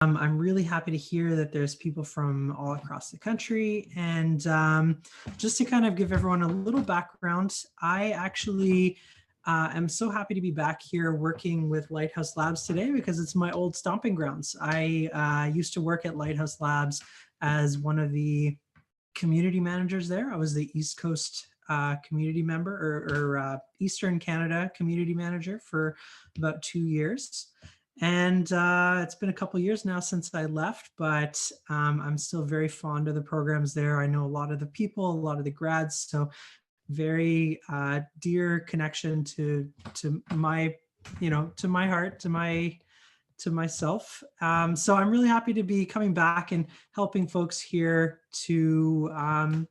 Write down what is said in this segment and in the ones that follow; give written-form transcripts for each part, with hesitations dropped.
I'm really happy to hear that there's people from all across the country. And just to kind of give everyone a little background, I actually am so happy to be back here working with Lighthouse Labs today because it's my old stomping grounds. I used to work at Lighthouse Labs as one of the community managers there. I was the East Coast community member or Eastern Canada community manager for about 2 years. And it's been a couple years now since I left, but I'm still very fond of the programs there. I know a lot of the people, a lot of the grads, so very dear connection to my, to my heart, to myself. So I'm really happy to be coming back and helping folks here to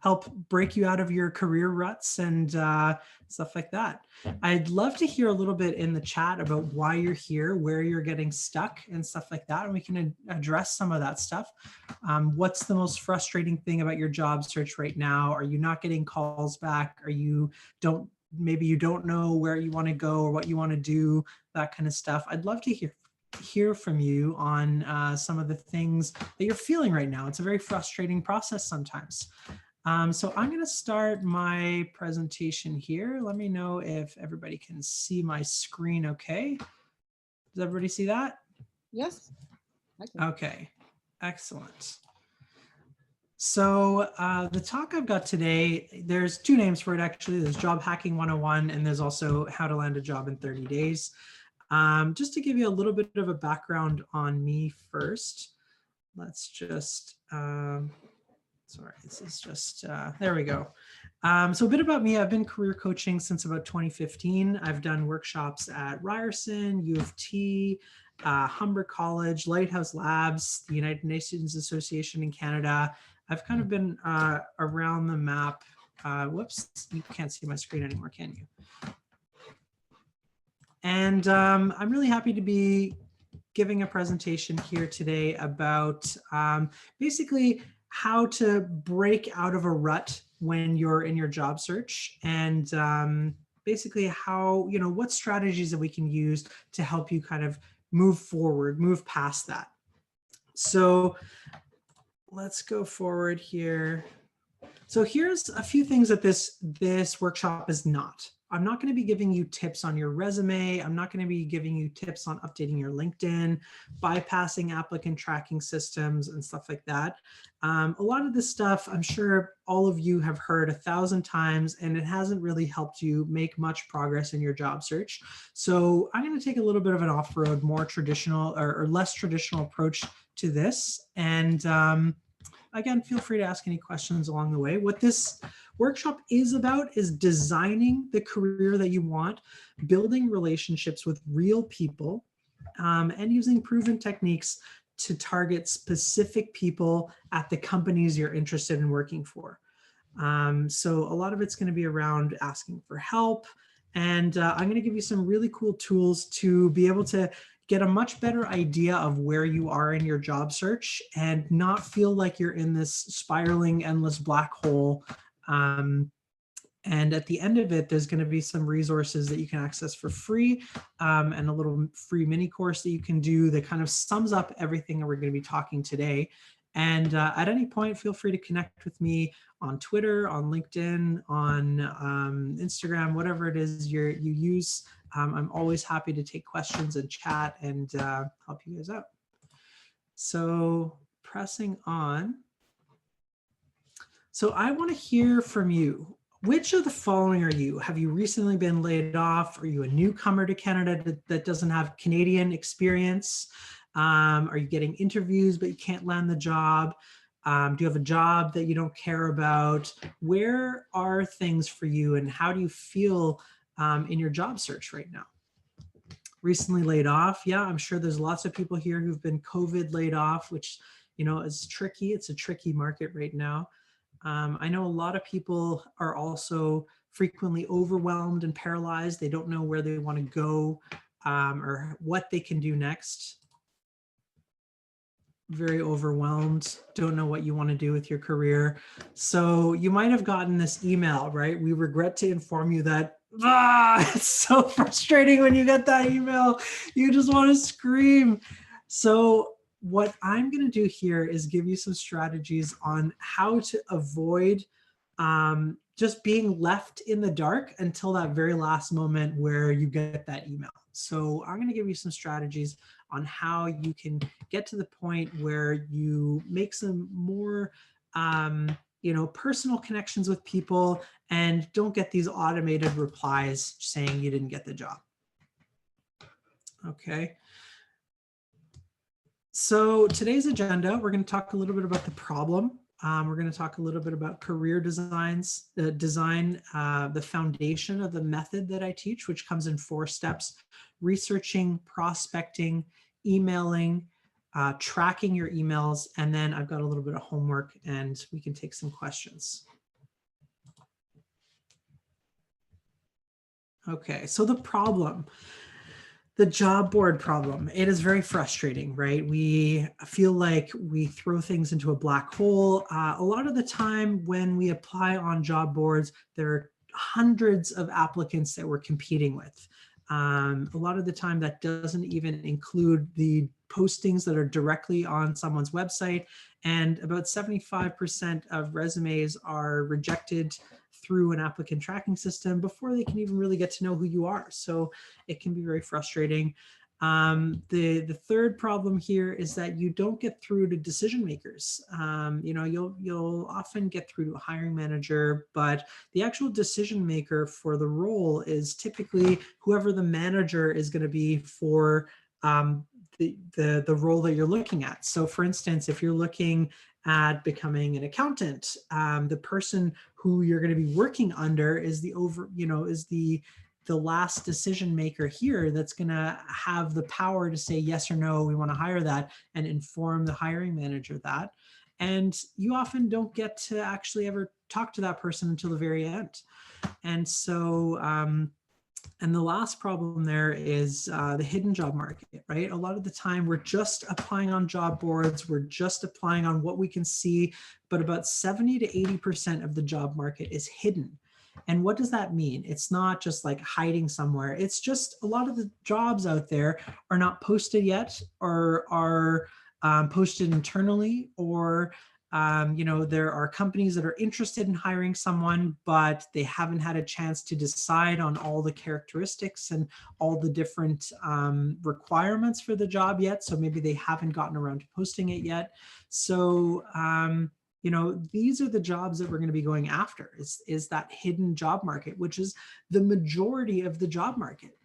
help break you out of your career ruts and stuff like that. I'd love to hear a little bit in the chat about why you're here, where you're getting stuck and stuff like that. And we can address some of that stuff. What's the most frustrating thing about your job search right now? Are you not getting calls back? Maybe you don't know where you want to go or what you want to do, that kind of stuff. I'd love to hear from you on some of the things that you're feeling right now. It's a very frustrating process sometimes. So I'm going to start my presentation here. Let me know if everybody can see my screen okay. Does everybody see that? Yes. Okay, excellent. So the talk I've got today, there's two names for it actually. There's Job Hacking 101 and there's also How to Land a Job in 30 Days. Just to give you a little bit of a background on me first, let's just, sorry, this is just, there we go. So a bit about me, I've been career coaching since about 2015. I've done workshops at Ryerson, U of T, Humber College, Lighthouse Labs, the United Nations Association in Canada. I've kind of been around the map. Whoops, you can't see my screen anymore, can you? And I'm really happy to be giving a presentation here today about basically how to break out of a rut when you're in your job search and basically how, what strategies that we can use to help you kind of move forward, move past that. So let's go forward here. So here's a few things that this workshop is not. I'm not going to be giving you tips on your resume. I'm not going to be giving you tips on updating your LinkedIn, bypassing applicant tracking systems and stuff like that. A lot of this stuff, I'm sure all of you have heard 1,000 times and it hasn't really helped you make much progress in your job search. So I'm going to take a little bit of an off-road, more traditional or less traditional approach to this. And again, feel free to ask any questions along the way. What this workshop is about is designing the career that you want, building relationships with real people, and using proven techniques to target specific people at the companies you're interested in working for. So a lot of it's going to be around asking for help. And I'm going to give you some really cool tools to be able to get a much better idea of where you are in your job search and not feel like you're in this spiraling endless black hole. And at the end of it, there's going to be some resources that you can access for free and a little free mini course that you can do that kind of sums up everything that we're going to be talking today. And at any point, feel free to connect with me on Twitter, on LinkedIn, on Instagram, whatever it is you use. I'm always happy to take questions and chat and help you guys out. So pressing on. So I want to hear from you. Which of the following are you? Have you recently been laid off? Are you a newcomer to Canada that doesn't have Canadian experience? Are you getting interviews but you can't land the job? Do you have a job that you don't care about? Where are things for you and how do you feel in your job search right now? Recently laid off. Yeah, I'm sure there's lots of people here who've been COVID laid off, which, is tricky. It's a tricky market right now. I know a lot of people are also frequently overwhelmed and paralyzed. They don't know where they want to go or what they can do next. Very overwhelmed, don't know what you want to do with your career. So you might have gotten this email, right? We regret to inform you that, it's so frustrating when you get that email. You just want to scream. So what I'm going to do here is give you some strategies on how to avoid just being left in the dark until that very last moment where you get that email. So I'm going to give you some strategies on how you can get to the point where you make some more personal connections with people and don't get these automated replies saying you didn't get the job. Okay. So today's agenda, we're going to talk a little bit about the problem. We're going to talk a little bit about career designs, the foundation of the method that I teach, which comes in 4 steps: researching, prospecting, emailing, tracking your emails, and then I've got a little bit of homework and we can take some questions. Okay, so the problem. The job board problem, it is very frustrating, right? We feel like we throw things into a black hole. A lot of the time when we apply on job boards, there are hundreds of applicants that we're competing with. A lot of the time that doesn't even include the postings that are directly on someone's website, and about 75% of resumes are rejected through an applicant tracking system before they can even really get to know who you are. So it can be very frustrating. The third problem here is that you don't get through to decision makers. You'll often get through to a hiring manager, but the actual decision maker for the role is typically whoever the manager is going to be for the role that you're looking at. So for instance, if you're looking at becoming an accountant, the person who you're going to be working under is the last decision maker here that's going to have the power to say yes or no, we want to hire that, and inform the hiring manager that. And you often don't get to actually ever talk to that person until the very end. And so and the last problem there is the hidden job market, right? A lot of the time we're just applying on job boards, we're just applying on what we can see, but about 70 to 80% of the job market is hidden. And what does that mean? It's not just like hiding somewhere. It's just a lot of the jobs out there are not posted yet, or are posted internally, or there are companies that are interested in hiring someone, but they haven't had a chance to decide on all the characteristics and all the different requirements for the job yet. So maybe they haven't gotten around to posting it yet. So, these are the jobs that we're going to be going after, is that hidden job market, which is the majority of the job market.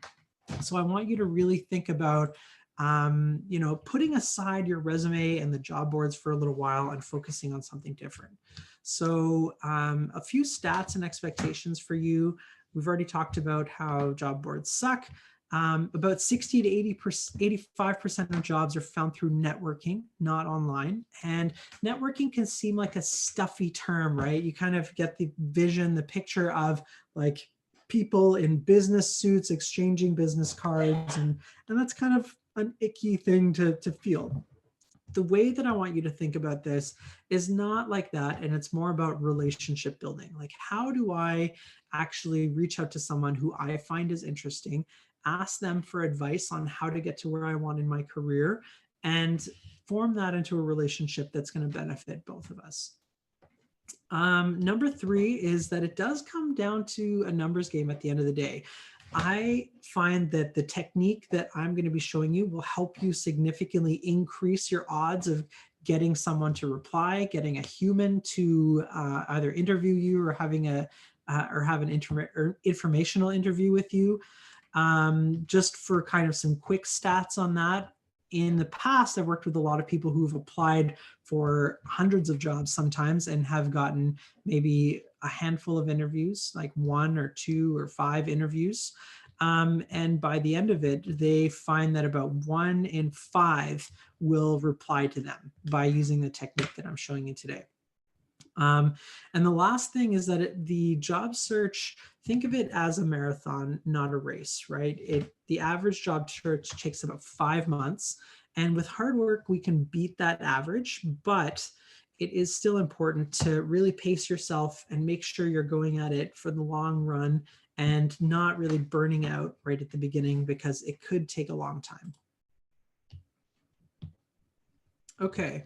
So I want you to really think about putting aside your resume and the job boards for a little while and focusing on something different. So a few stats and expectations for you. We've already talked about how job boards suck. About 60 to 85% of jobs are found through networking, not online. And networking can seem like a stuffy term, right? You kind of get the vision, the picture of like people in business suits exchanging business cards, and that's kind of an icky thing to feel. The way that I want you to think about this is not like that, and it's more about relationship building. Like, how do I actually reach out to someone who I find is interesting, ask them for advice on how to get to where I want in my career, and form that into a relationship that's going to benefit both of us. Number 3 is that it does come down to a numbers game at the end of the day. I find that the technique that I'm going to be showing you will help you significantly increase your odds of getting someone to reply, getting a human to either interview you or have an informational interview with you. Just for kind of some quick stats on that. In the past, I've worked with a lot of people who've applied for hundreds of jobs sometimes and have gotten maybe a handful of interviews, like 1 or 2 or 5 interviews. And by the end of it, they find that about 1 in 5 will reply to them by using the technique that I'm showing you today. And the last thing is that the job search, think of it as a marathon, not a race, right? The average job search takes about 5 months. And with hard work, we can beat that average, but it is still important to really pace yourself and make sure you're going at it for the long run and not really burning out right at the beginning, because it could take a long time. Okay.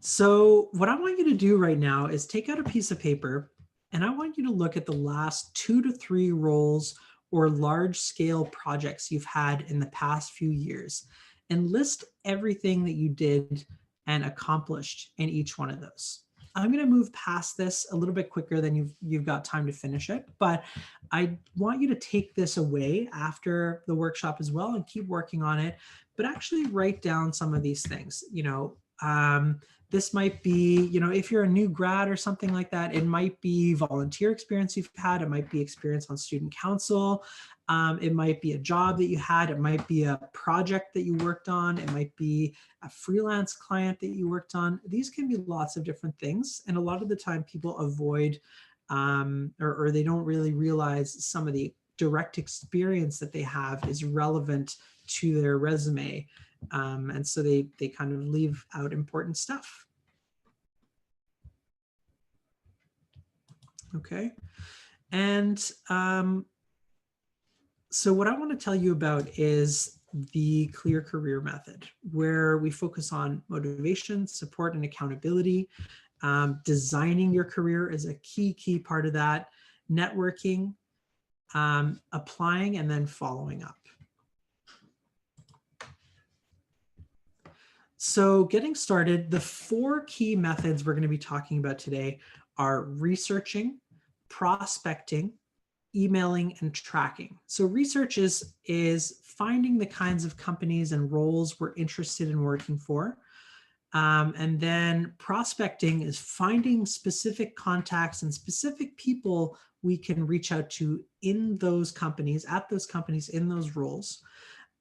So what I want you to do right now is take out a piece of paper and I want you to look at the last 2 to 3 roles or large scale projects you've had in the past few years and list everything that you did and accomplished in each one of those. I'm going to move past this a little bit quicker than you've got time to finish it, but I want you to take this away after the workshop as well and keep working on it, but actually write down some of these things. This might be, if you're a new grad or something like that, it might be volunteer experience you've had. It might be experience on student council. It might be a job that you had. It might be a project that you worked on. It might be a freelance client that you worked on. These can be lots of different things. And a lot of the time people avoid or they don't really realize some of the direct experience that they have is relevant to their resume. And so they kind of leave out important stuff. Okay. And so what I want to tell you about is the clear career method, where we focus on motivation, support, and accountability. Designing your career is a key part of that. Networking, applying, and then following up. So getting started, the 4 key methods we're going to be talking about today are researching, prospecting, emailing, and tracking. So research is finding the kinds of companies and roles we're interested in working for. And then prospecting is finding specific contacts and specific people we can reach out to in those companies, at those companies, in those roles.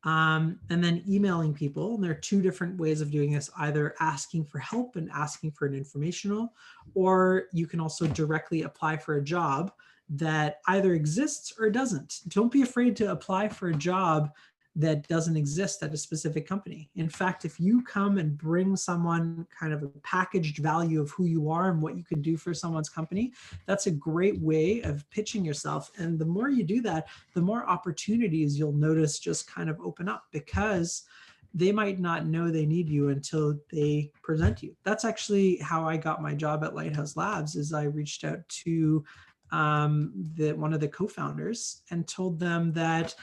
And then emailing people. And there are 2 different ways of doing this, either asking for help and asking for an informational, or you can also directly apply for a job that either exists or doesn't. Don't be afraid to apply for a job that doesn't exist at a specific company. In fact, if you come and bring someone kind of a packaged value of who you are and what you can do for someone's company, that's a great way of pitching yourself. And the more you do that, the more opportunities you'll notice just kind of open up, because they might not know they need you until they present you. That's actually how I got my job at Lighthouse Labs. Is I reached out to one of the co-founders and told them that,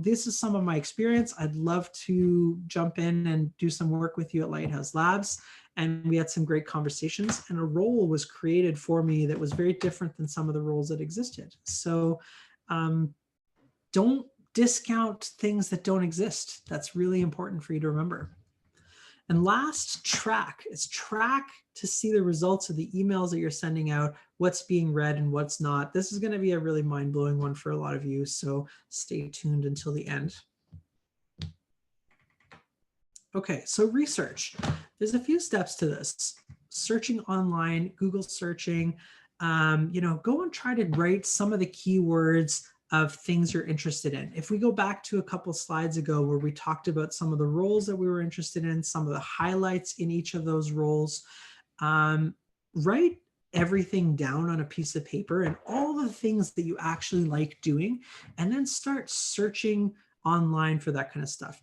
this is some of my experience. I'd love to jump in and do some work with you at Lighthouse Labs. And we had some great conversations, and a role was created for me that was very different than some of the roles that existed. So don't discount things that don't exist. That's really important for you to remember. And last, track. It's track to see the results of the emails that you're sending out, what's being read and what's not. This is going to be a really mind-blowing one for a lot of you, so stay tuned until the end. Okay, so research. There's a few steps to this. Searching online, Google searching, go and try to write some of the keywords of things you're interested in. If we go back to a couple slides ago where we talked about some of the roles that we were interested in, some of the highlights in each of those roles, write everything down on a piece of paper and all the things that you actually like doing, and then start searching online for that kind of stuff.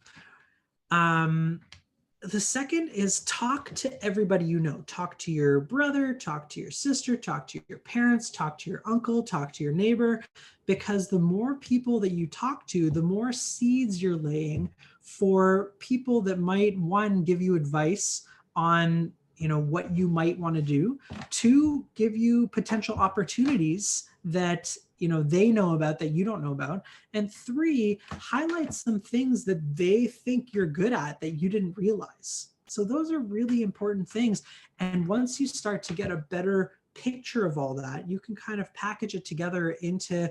The second is talk to everybody you know. Talk to your brother, talk to your sister, talk to your parents, talk to your uncle, talk to your neighbor, because the more people that you talk to, the more seeds you're laying for people that might, one, give you advice on what you might want to do, 2, give you potential opportunities that they know about that you don't know about, and 3, highlight some things that they think you're good at that you didn't realize. So those are really important things. And once you start to get a better picture of all that, you can kind of package it together into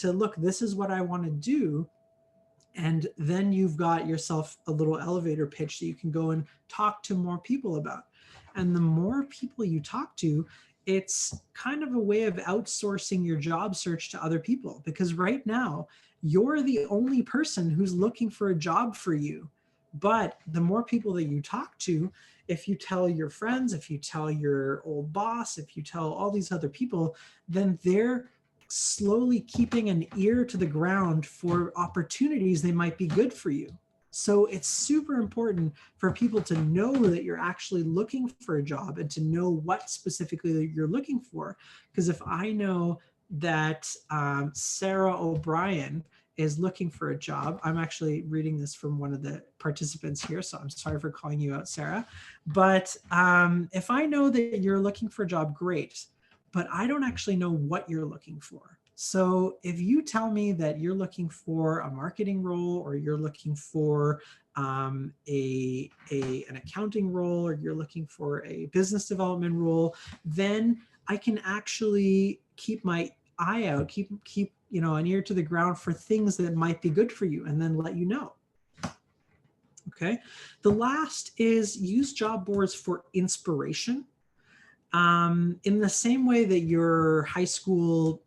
look, this is what I want to do. And then you've got yourself a little elevator pitch that you can go and talk to more people about. And the more people you talk to, it's kind of a way of outsourcing your job search to other people, because right now you're the only person who's looking for a job for you. But the more people that you talk to, if you tell your friends, if you tell your old boss, if you tell all these other people, then they're slowly keeping an ear to the ground for opportunities they might be good for you. So it's super important for people to know that you're actually looking for a job and to know what specifically you're looking for. Because if I know that Sarah O'Brien is looking for a job, I'm actually reading this from one of the participants here, so I'm sorry for calling you out, Sarah. But if I know that you're looking for a job, great. But I don't actually know what you're looking for. So if you tell me that you're looking for a marketing role, or you're looking for an accounting role, or you're looking for a business development role, then I can actually keep my eye out, keep an ear to the ground for things that might be good for you, and then let you know. Okay. The last is use job boards for inspiration. In the same way that your high school,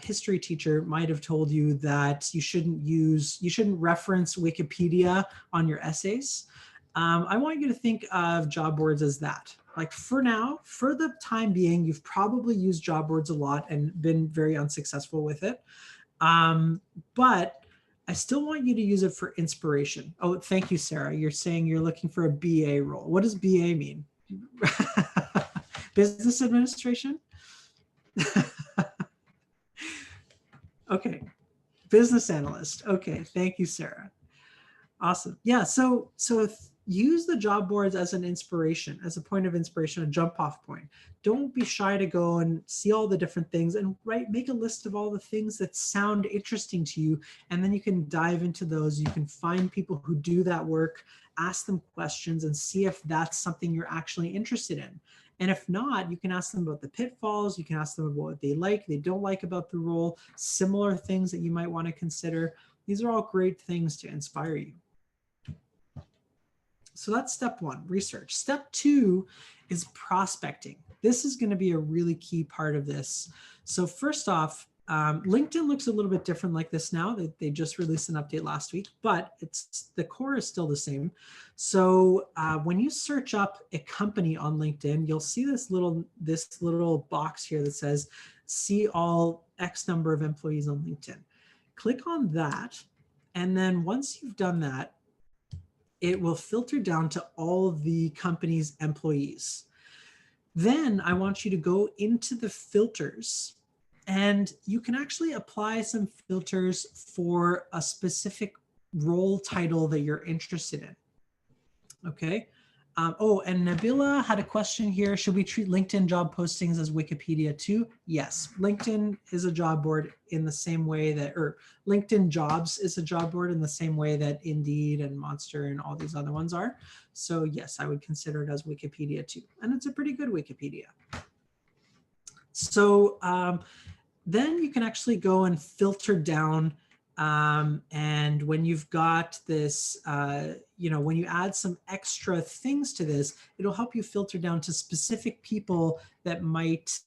history teacher might have told you that you shouldn't reference Wikipedia on your essays. I want you to think of job boards as that. Like for now, for the time being, you've probably used job boards a lot and been very unsuccessful with it. But I still want you to use it for inspiration. Oh, thank you, Sarah. You're saying you're looking for a BA role. What does BA mean? Business administration? Okay. Business analyst. Okay. Thank you, Sarah. Awesome. Yeah. So use the job boards as an inspiration, as a point of inspiration, a jump off point. Don't be shy to go and see all the different things and make a list of all the things that sound interesting to you. And then you can dive into those. You can find people who do that work, ask them questions, and see if that's something you're actually interested in. And if not, you can ask them about the pitfalls. You can ask them about what they don't like about the role, similar things that you might want to consider. These are all great things to inspire you. So that's step one, research. Step two is prospecting. This is going to be a really key part of this. So first off, LinkedIn looks a little bit different like this now. They just released an update last week, but the core is still the same. So when you search up a company on LinkedIn, you'll see this little box here that says, see all X number of employees on LinkedIn. Click on that. And then once you've done that, it will filter down to all of the company's employees. Then I want you to go into the filters, and you can actually apply some filters for a specific role title that you're interested in. Okay. And Nabila had a question here. Should we treat LinkedIn job postings as Wikipedia too? Yes, LinkedIn is a job board in the same way that, or LinkedIn Jobs is a job board in the same way that Indeed and Monster and all these other ones are. So yes, I would consider it as Wikipedia too. And it's a pretty good Wikipedia. So then you can actually go and filter down. And when you've got this, when you add some extra things to this, it'll help you filter down to specific people that might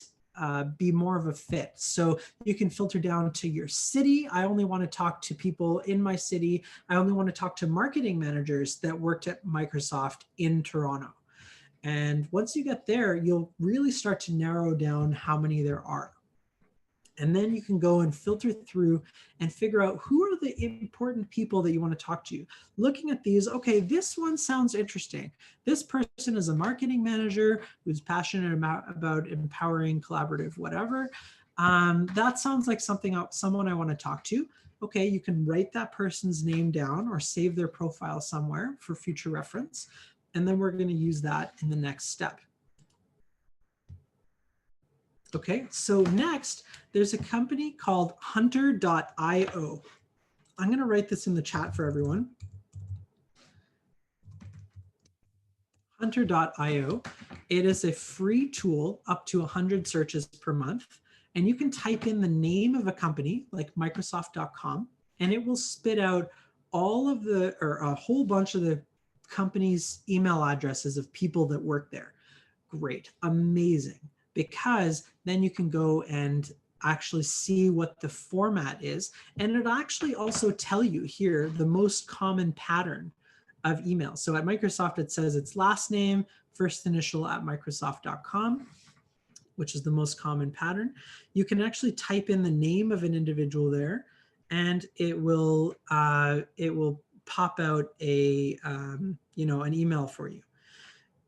be more of a fit. So you can filter down to your city. I only want to talk to people in my city. I only want to talk to marketing managers that worked at Microsoft in Toronto. And once you get there, you'll really start to narrow down how many there are. And then you can go and filter through and figure out who are the important people that you want to talk to. Looking at these, okay, this one sounds interesting. This person is a marketing manager who's passionate about empowering collaborative whatever. That sounds like someone I want to talk to. Okay, you can write that person's name down or save their profile somewhere for future reference. And then we're going to use that in the next step. Okay, so next, there's a company called Hunter.io. I'm going to write this in the chat for everyone. Hunter.io. It is a free tool up to 100 searches per month. And you can type in the name of a company like Microsoft.com, and it will spit out all of a whole bunch of the company's email addresses of people that work there. Great, amazing. Because then you can go and actually see what the format is. And it'll actually also tell you here the most common pattern of email. So at Microsoft, it says its last name, first initial at Microsoft.com, which is the most common pattern. You can actually type in the name of an individual there, and it will pop out a, an email for you.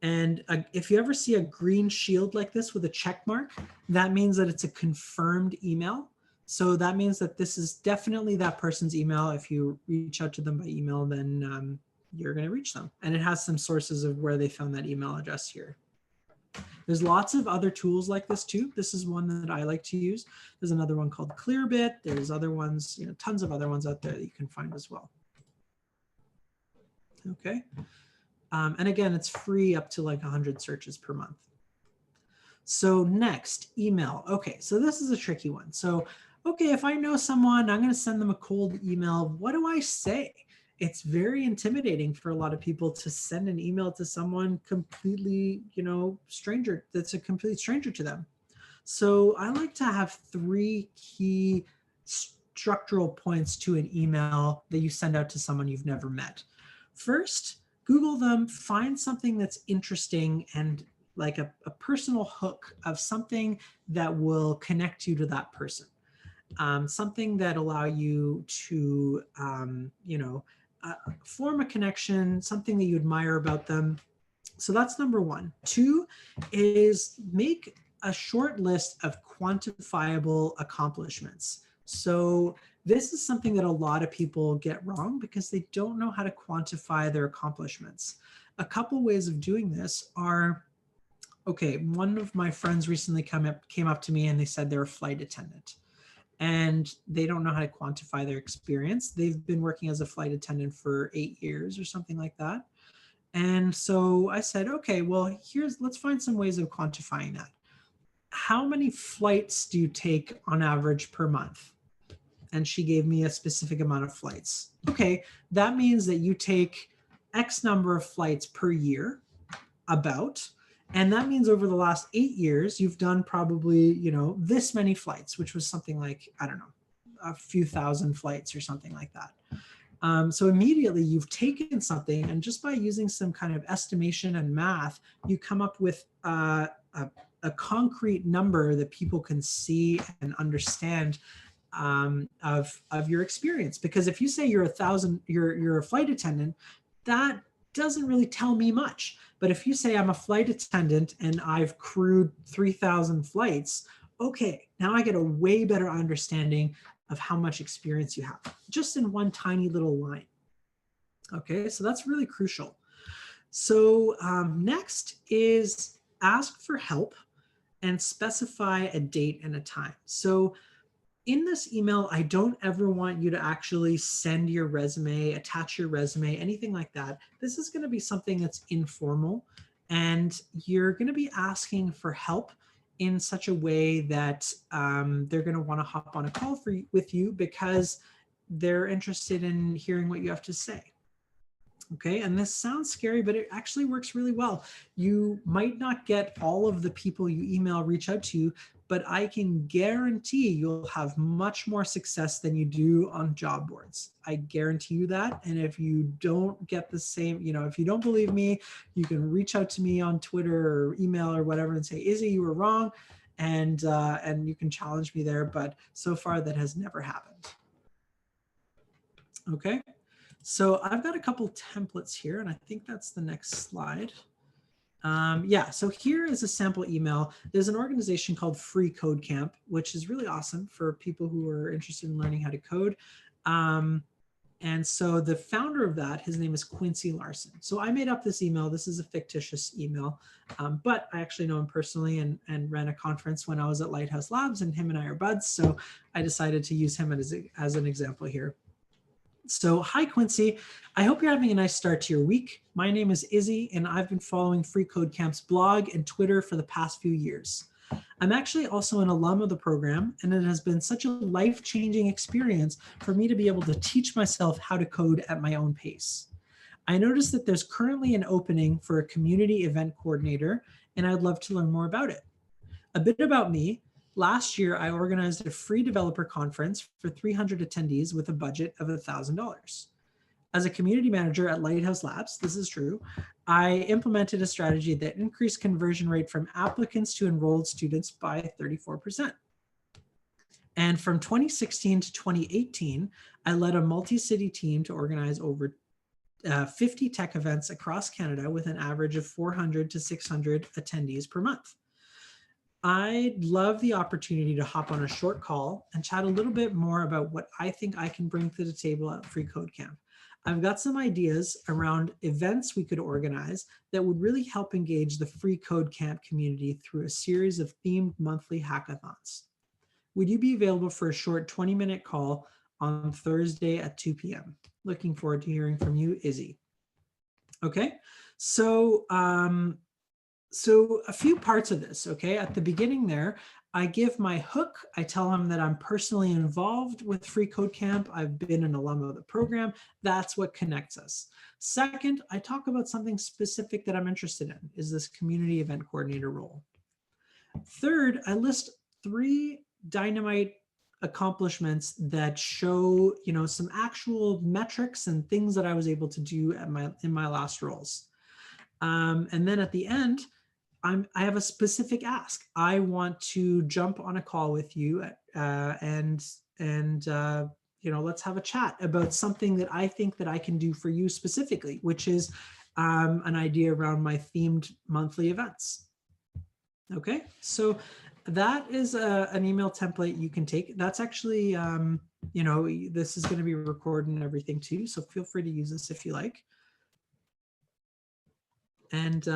And if you ever see a green shield like this with a check mark, that means that it's a confirmed email. So that means that this is definitely that person's email. If you reach out to them by email, then you're going to reach them. And it has some sources of where they found that email address here. There's lots of other tools like this too. This is one that I like to use. There's another one called Clearbit. There's other ones, tons of other ones out there that you can find as well. Okay. And again, it's free up to like 100 searches per month. So next, email. Okay, so this is a tricky one. So, okay, if I know someone, I'm going to send them a cold email. What do I say? It's very intimidating for a lot of people to send an email to someone completely, stranger, that's a complete stranger to them. So I like to have 3 key structural points to an email that you send out to someone you've never met. First, Google them, find something that's interesting and like a personal hook of something that will connect you to that person. Something that allow you to, form a connection, something that you admire about them. So that's number 1. 2 is make a short list of quantifiable accomplishments. So this is something that a lot of people get wrong because they don't know how to quantify their accomplishments. A couple ways of doing this are, okay, one of my friends recently came up to me and they said they're a flight attendant and they don't know how to quantify their experience. They've been working as a flight attendant for 8 years or something like that. And so I said, okay, well, let's find some ways of quantifying that. How many flights do you take on average per month? And she gave me a specific amount of flights. Okay, that means that you take X number of flights per year, about, and that means over the last 8 years, you've done probably, this many flights, which was something like, I don't know, a few thousand flights or something like that. So immediately you've taken something, and just by using some kind of estimation and math, you come up with a concrete number that people can see and understand of your experience. Because if you say you're a flight attendant, that doesn't really tell me much. But if you say I'm a flight attendant and I've crewed 3,000 flights, okay, now I get a way better understanding of how much experience you have, just in one tiny little line. Okay, so that's really crucial. So next is ask for help and specify a date and a time. So in this email, I don't ever want you to actually send your resume, attach your resume, anything like that. This is going to be something that's informal, and you're going to be asking for help in such a way that they're going to want to hop on a call with you because they're interested in hearing what you have to say. Okay, and this sounds scary, but it actually works really well. You might not get all of the people you email reach out to you, but I can guarantee you'll have much more success than you do on job boards. I guarantee you that. And if you don't get the same, if you don't believe me, you can reach out to me on Twitter or email or whatever and say, Izzy, you were wrong. And you can challenge me there. But so far that has never happened. Okay. So I've got a couple templates here, and I think that's the next slide. So here is a sample email. There's an organization called Free Code Camp, which is really awesome for people who are interested in learning how to code. And so the founder of that, his name is Quincy Larson. So I made up this email. This is a fictitious email, but I actually know him personally and ran a conference when I was at Lighthouse Labs, and him and I are buds. So I decided to use him as an example here. So, hi, Quincy. I hope you're having a nice start to your week. My name is Izzy, and I've been following Free Code Camp's blog and Twitter for the past few years. I'm actually also an alum of the program, and it has been such a life-changing experience for me to be able to teach myself how to code at my own pace. I noticed that there's currently an opening for a community event coordinator, and I'd love to learn more about it. A bit about me. Last year, I organized a free developer conference for 300 attendees with a budget of $1,000. As a community manager at Lighthouse Labs, this is true, I implemented a strategy that increased conversion rate from applicants to enrolled students by 34%. And from 2016 to 2018, I led a multi-city team to organize over 50 tech events across Canada with an average of 400 to 600 attendees per month. I'd love the opportunity to hop on a short call and chat a little bit more about what I think I can bring to the table at Free Code Camp. I've got some ideas around events we could organize that would really help engage the Free Code Camp community through a series of themed monthly hackathons. Would you be available for a short 20-minute call on Thursday at 2 p.m.? Looking forward to hearing from you, Izzy. Okay, so a few parts of this, okay? At the beginning there, I give my hook. I tell them that I'm personally involved with Free Code Camp. I've been an alum of the program. That's what connects us. Second, I talk about something specific that I'm interested in, is this community event coordinator role. Third, I list 3 dynamite accomplishments that show, some actual metrics and things that I was able to do in my last roles. And then at the end, I have a specific ask. I want to jump on a call with you and let's have a chat about something that I think that I can do for you specifically, which is an idea around my themed monthly events. Okay, so that is an email template you can take. That's actually, this is going to be recorded and everything too, so feel free to use this if you like. And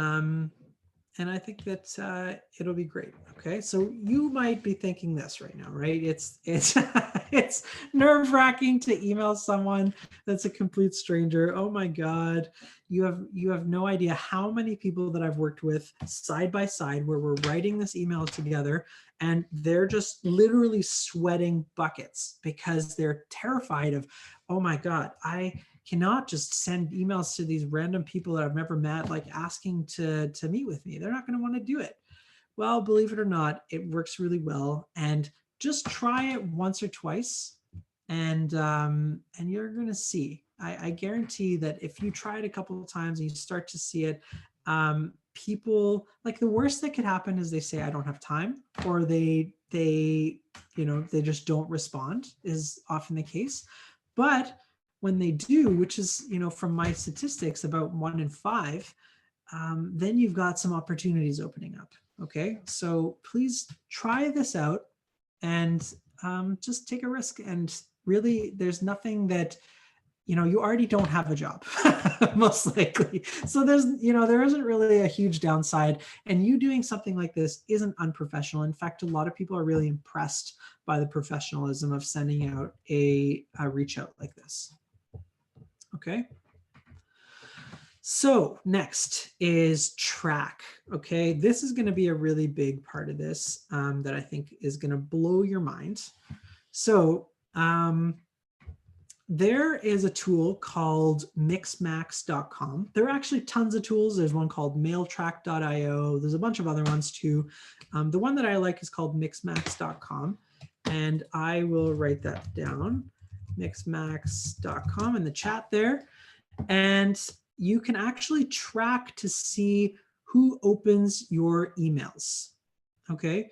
I think that it'll be great. Okay, so you might be thinking this right now, right? It's it's nerve-wracking to email someone that's a complete stranger. Oh my God, you have no idea how many people that I've worked with side by side where we're writing this email together, and they're just literally sweating buckets because they're terrified of, oh my God, I cannot just send emails to these random people that I've never met, like asking to meet with me. They're not going to want to do it. Well, believe it or not, it works really well. And just try it once or twice, and you're going to see. I guarantee that if you try it a couple of times and you start to see it, people, like, the worst that could happen is they say, I don't have time, or they just don't respond, is often the case. But when they do, which is, from my statistics, about 1 in 5, then you've got some opportunities opening up. Okay, so please try this out and just take a risk. And really, there's nothing that, you already don't have a job, most likely. So there isn't really a huge downside. And you doing something like this isn't unprofessional. In fact, a lot of people are really impressed by the professionalism of sending out a reach out like this. Okay. So next is track. Okay, this is going to be a really big part of this that I think is going to blow your mind. So there is a tool called mixmax.com. There are actually tons of tools. There's one called mailtrack.io. There's a bunch of other ones too. The one that I like is called mixmax.com, and I will write that down, mixmax.com, in the chat there. And you can actually track to see who opens your emails. Okay.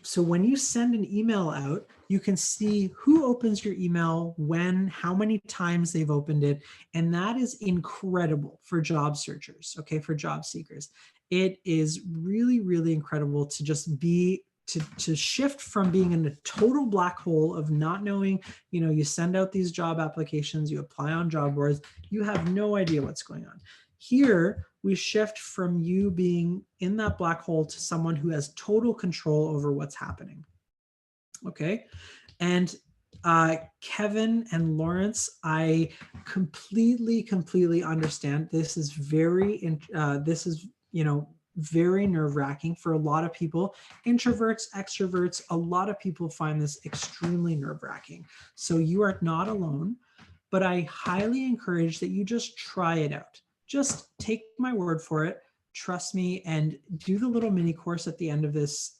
So when you send an email out, you can see who opens your email, when, how many times they've opened it. And that is incredible for job searchers, okay, for job seekers. It is really, really incredible to just be, to shift from being in a total black hole of not knowing, you send out these job applications, you apply on job boards, you have no idea what's going on. Here, we shift from you being in that black hole to someone who has total control over what's happening. Okay. And Kevin and Lawrence, I completely understand. This is very, very nerve-wracking for a lot of people. Introverts, extroverts, a lot of people find this extremely nerve-wracking. So you are not alone, but I highly encourage that you just try it out. Just take my word for it. Trust me, and do the little mini course at the end of this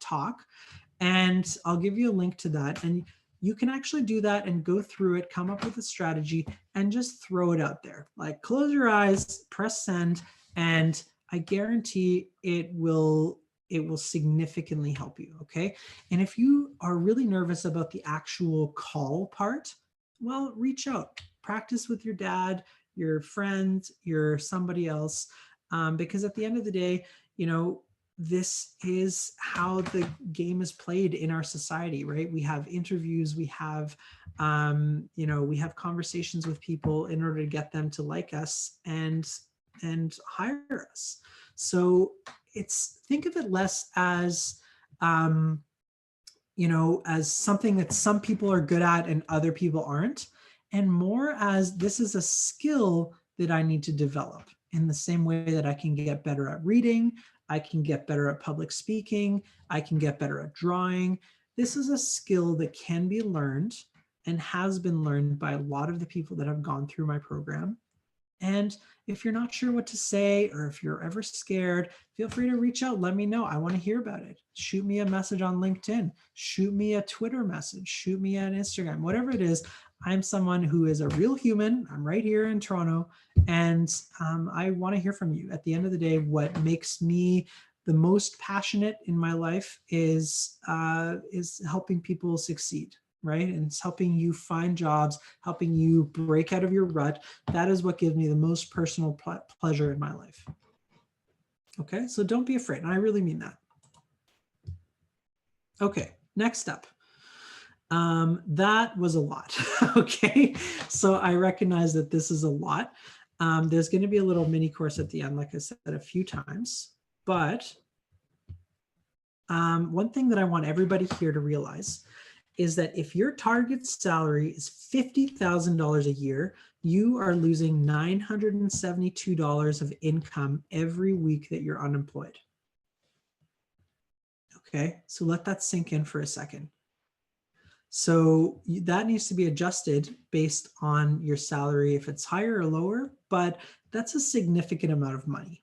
talk, and I'll give you a link to that. And you can actually do that and go through it, come up with a strategy, and just throw it out there. Like, close your eyes, press send, and I guarantee it will significantly help you. Okay. And if you are really nervous about the actual call part, well, reach out, practice with your dad, your friend, your somebody else, because at the end of the day, you know, this is how the game is played in our society, right? We have interviews, we have, you know, we have conversations with people in order to get them to like us and hire us. So it's, think of it less as, you know, as something that some people are good at and other people aren't, and more as this is a skill that I need to develop in the same way that I can get better at reading, I can get better at public speaking, I can get better at drawing. This is a skill that can be learned and has been learned by a lot of the people that have gone through my program. And if you're not sure what to say, or if you're ever scared, feel free to reach out. Let me know. I want to hear about it. Shoot me a message on LinkedIn. Shoot me a Twitter message. Shoot me an Instagram, whatever it is. I'm someone who is a real human. I'm right here in Toronto. And I want to hear from you. At the end of the day, what makes me the most passionate in my life is helping people succeed, right? And it's helping you find jobs, helping you break out of your rut. That is what gives me the most personal pleasure in my life. Okay, so don't be afraid. And I really mean that. Okay, next up. That was a lot. Okay, so I recognize that this is a lot. There's going to be a little mini course at the end, like I said a few times. But one thing that I want everybody here to realize is that if your target salary is $50,000 a year, you are losing $972 of income every week that you're unemployed. Okay, so let that sink in for a second. So that needs to be adjusted based on your salary, if it's higher or lower, but that's a significant amount of money.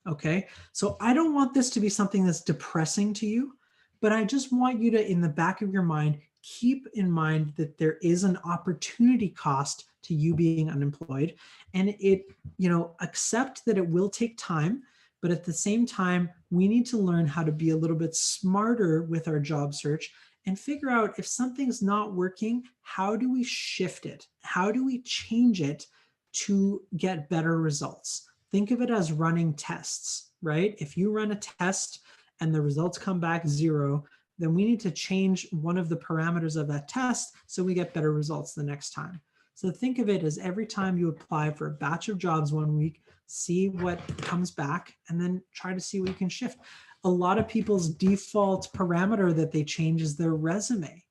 Okay, so I don't want this to be something that's depressing to you, but I just want you to, in the back of your mind, keep in mind that there is an opportunity cost to you being unemployed, and it, you know, accept that it will take time, but at the same time, we need to learn how to be a little bit smarter with our job search and figure out if something's not working, how do we shift it? How do we change it to get better results? Think of it as running tests, right? If you run a test and the results come back 0, then we need to change one of the parameters of that test so we get better results the next time. So think of it as every time you apply for a batch of jobs one week, see what comes back and then try to see what you can shift. A lot of people's default parameter that they change is their resume,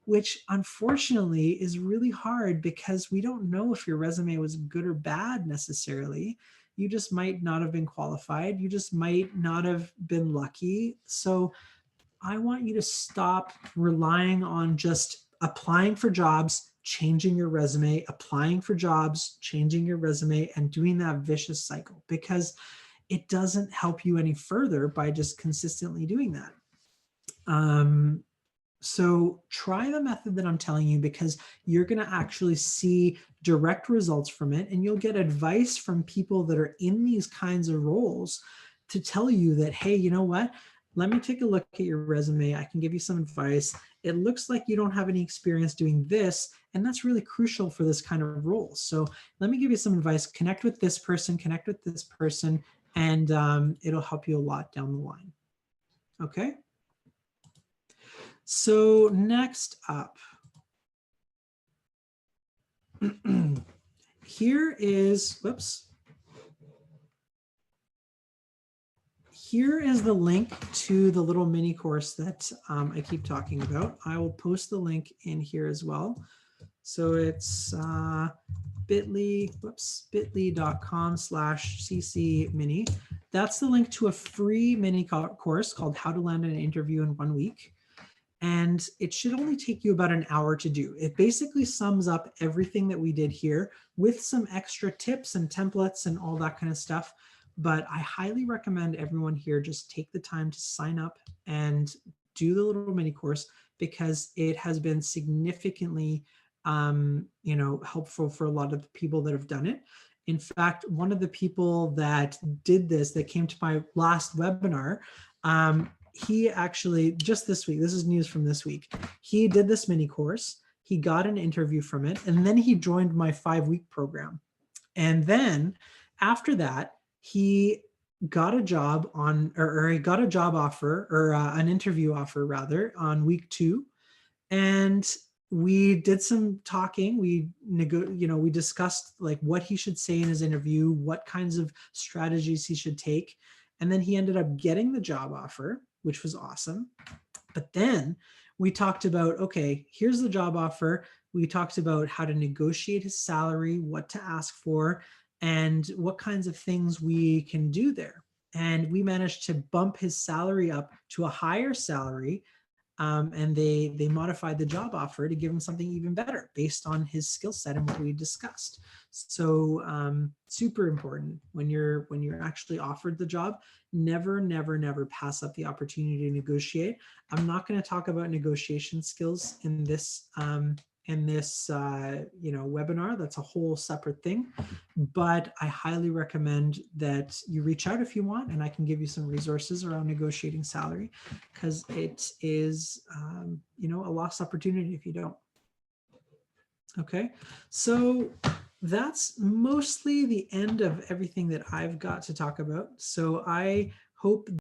which unfortunately is really hard because we don't know if your resume was good or bad necessarily. You just might not have been qualified. You just might not have been lucky. So I want you to stop relying on just applying for jobs, changing your resume, applying for jobs, changing your resume, and doing that vicious cycle, because it doesn't help you any further by just consistently doing that. So try the method that I'm telling you, because you're going to actually see direct results from it, and you'll get advice from people that are in these kinds of roles to tell you that, hey, you know what? Let me take a look at your resume. I can give you some advice. It looks like you don't have any experience doing this, and that's really crucial for this kind of role. So let me give you some advice. Connect with this person, and it'll help you a lot down the line. Okay. So next up, here is the link to the little mini course that I keep talking about. I will post the link in here as well. So it's bit.ly.com/cc mini. That's the link to a free mini course called How to Land an Interview in 1 Week. And it should only take you about an hour to do. It basically sums up everything that we did here with some extra tips and templates and all that kind of stuff. But I highly recommend everyone here just take the time to sign up and do the little mini course, because it has been significantly helpful for a lot of the people that have done it. In fact, one of the people that did this, that came to my last webinar, he actually, just this week, this is news from this week, he did this mini course. He got an interview from it, and then he joined my 5-week program. And then after that, he got a job on, or he got a job offer, or an interview offer rather, on week 2. And we did some talking. We discussed like what he should say in his interview, what kinds of strategies he should take. And then he ended up getting the job offer, which was awesome. But then we talked about, okay, here's the job offer. We talked about how to negotiate his salary, what to ask for, and what kinds of things we can do there. And we managed to bump his salary up to a higher salary, and they modified the job offer to give him something even better based on his skill set and what we discussed. So super important when you're actually offered the job. Never pass up the opportunity to negotiate. I'm not going to talk about negotiation skills in this webinar. That's a whole separate thing, but I highly recommend that you reach out if you want, and I can give you some resources around negotiating salary, because it is a lost opportunity if you don't. Okay, so that's mostly the end of everything that I've got to talk about. So I hope